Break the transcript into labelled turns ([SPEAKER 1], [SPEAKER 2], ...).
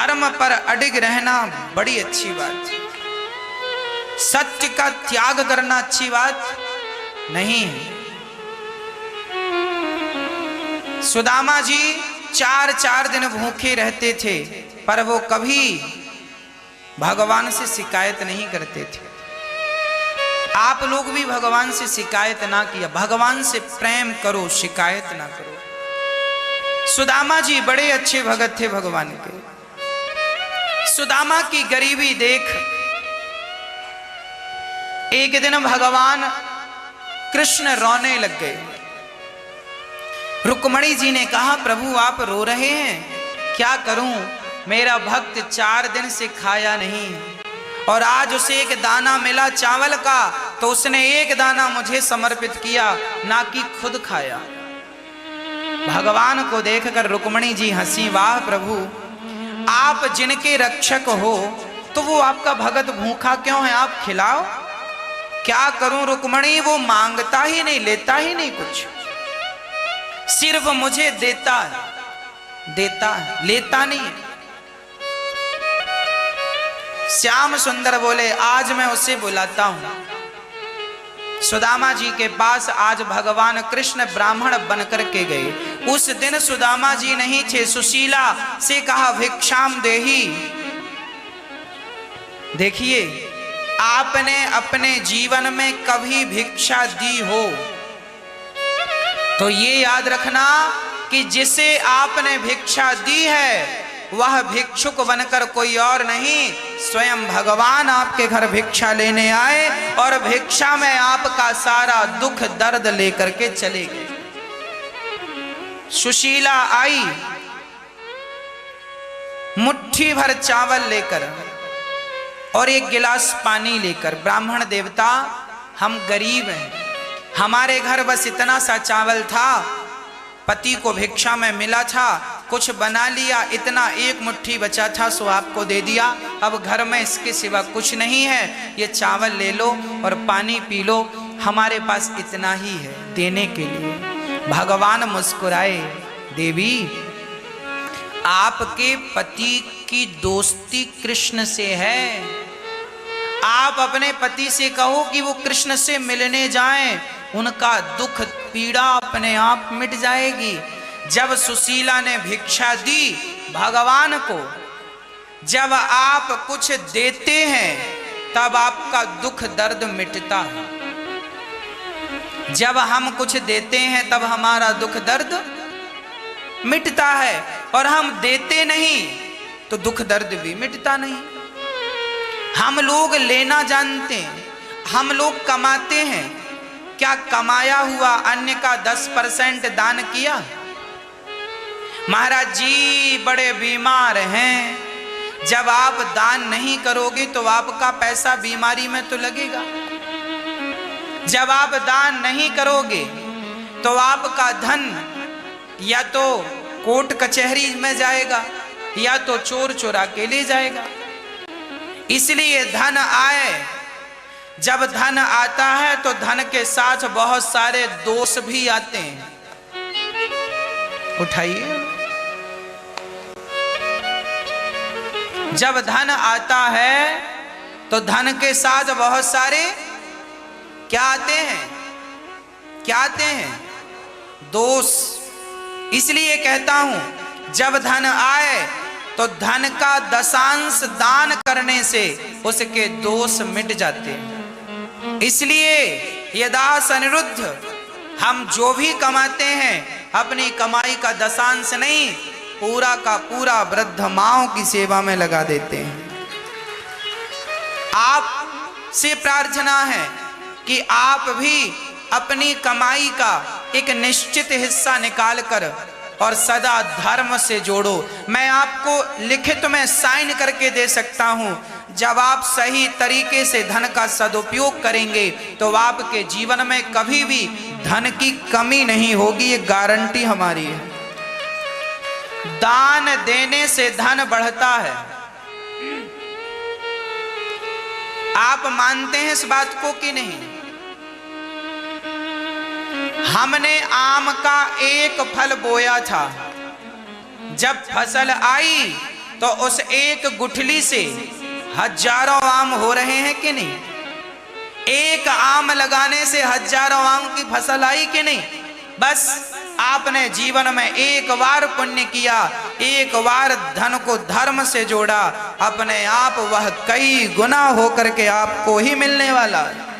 [SPEAKER 1] धर्म पर अडिग रहना बड़ी अच्छी बात है। सत्य का त्याग करना अच्छी बात नहीं है। सुदामा जी 4 दिन भूखे रहते थे, पर वो कभी भगवान से शिकायत नहीं करते थे। आप लोग भी भगवान से शिकायत ना किया, भगवान से प्रेम करो, शिकायत ना करो। सुदामा जी बड़े अच्छे भगत थे भगवान के। सुदामा की गरीबी देख एक दिन भगवान कृष्ण रोने लग गए। रुक्मणी जी ने कहा, प्रभु आप रो रहे हैं, क्या करूं, मेरा भक्त 4 दिन से खाया नहीं और आज उसे एक दाना मिला चावल का तो उसने एक दाना मुझे समर्पित किया, ना कि खुद खाया। भगवान को देखकर रुक्मणी जी हंसी, वाह प्रभु, आप जिनके रक्षक हो तो वो आपका भगत भूखा क्यों है, आप खिलाओ। क्या करूं रुक्मणी, वो मांगता ही नहीं, लेता ही नहीं कुछ, सिर्फ मुझे देता है, लेता नहीं। श्याम सुंदर बोले, आज मैं उसे बुलाता हूं। सुदामा जी के पास आज भगवान कृष्ण ब्राह्मण बनकर के गए। उस दिन सुदामा जी नहीं थे, सुशीला से कहा, भिक्षाम देही। देखिए, आपने अपने जीवन में कभी भिक्षा दी हो तो ये याद रखना कि जिसे आपने भिक्षा दी है वह भिक्षुक बनकर कोई और नहीं, स्वयं भगवान आपके घर भिक्षा लेने आए और भिक्षा में आपका सारा दुख दर्द लेकर के चले गए। सुशीला आई मुट्ठी भर चावल लेकर और एक गिलास पानी लेकर। ब्राह्मण देवता, हम गरीब हैं, हमारे घर बस इतना सा चावल था, पति को भिक्षा में मिला था, कुछ बना लिया, इतना एक मुट्ठी बचा था सो आपको दे दिया, अब घर में इसके सिवा कुछ नहीं है, ये चावल ले लो और पानी पी लो, हमारे पास इतना ही है देने के लिए। भगवान मुस्कुराए, देवी आपके पति की दोस्ती कृष्ण से है, आप अपने पति से कहो कि वो कृष्ण से मिलने जाएं, उनका दुख पीड़ा अपने आप मिट जाएगी। जब सुशीला ने भिक्षा दी भगवान को, जब आप कुछ देते हैं तब आपका दुख दर्द मिटता है। जब हम कुछ देते हैं तब हमारा दुख दर्द मिटता है, और हम देते नहीं तो दुख दर्द भी मिटता नहीं। हम लोग लेना जानते हैं, हम लोग कमाते हैं, क्या कमाया हुआ अन्य का 10% दान किया? महाराज जी बड़े बीमार हैं, जब आप दान नहीं करोगे तो आपका पैसा बीमारी में तो लगेगा। जब आप दान नहीं करोगे तो आपका धन या तो कोर्ट कचहरी में जाएगा या तो चोर चुरा के ले जाएगा। इसलिए धन आए, जब धन आता है तो धन के साथ बहुत सारे दोष भी आते हैं। उठाइए, जब धन आता है तो धन के साथ बहुत सारे क्या आते हैं, क्या आते हैं? दोष। इसलिए कहता हूं, जब धन आए तो धन का दशांश दान करने से उसके दोष मिट जाते हैं। इसलिए यदा अनिरुद्ध, हम जो भी कमाते हैं अपनी कमाई का दशांश नहीं, पूरा का पूरा वृद्ध माओं की सेवा में लगा देते हैं। आप से प्रार्थना है कि आप भी अपनी कमाई का एक निश्चित हिस्सा निकालकर और सदा धर्म से जोड़ो। मैं आपको लिखित में साइन करके दे सकता हूं, जब आप सही तरीके से धन का सदुपयोग करेंगे तो आपके जीवन में कभी भी धन की कमी नहीं होगी, ये गारंटी हमारी है। दान देने से धन बढ़ता है। आप मानते हैं इस बात को कि नहीं? हमने आम का एक फल बोया था, जब फसल आई तो उस एक गुठली से हजारों आम हो रहे हैं कि नहीं? एक आम लगाने से हजारों आम की फसल आई कि नहीं? बस आपने जीवन में एक बार पुण्य किया, एक बार धन को धर्म से जोड़ा, अपने आप वह कई गुना होकर के आपको ही मिलने वाला है।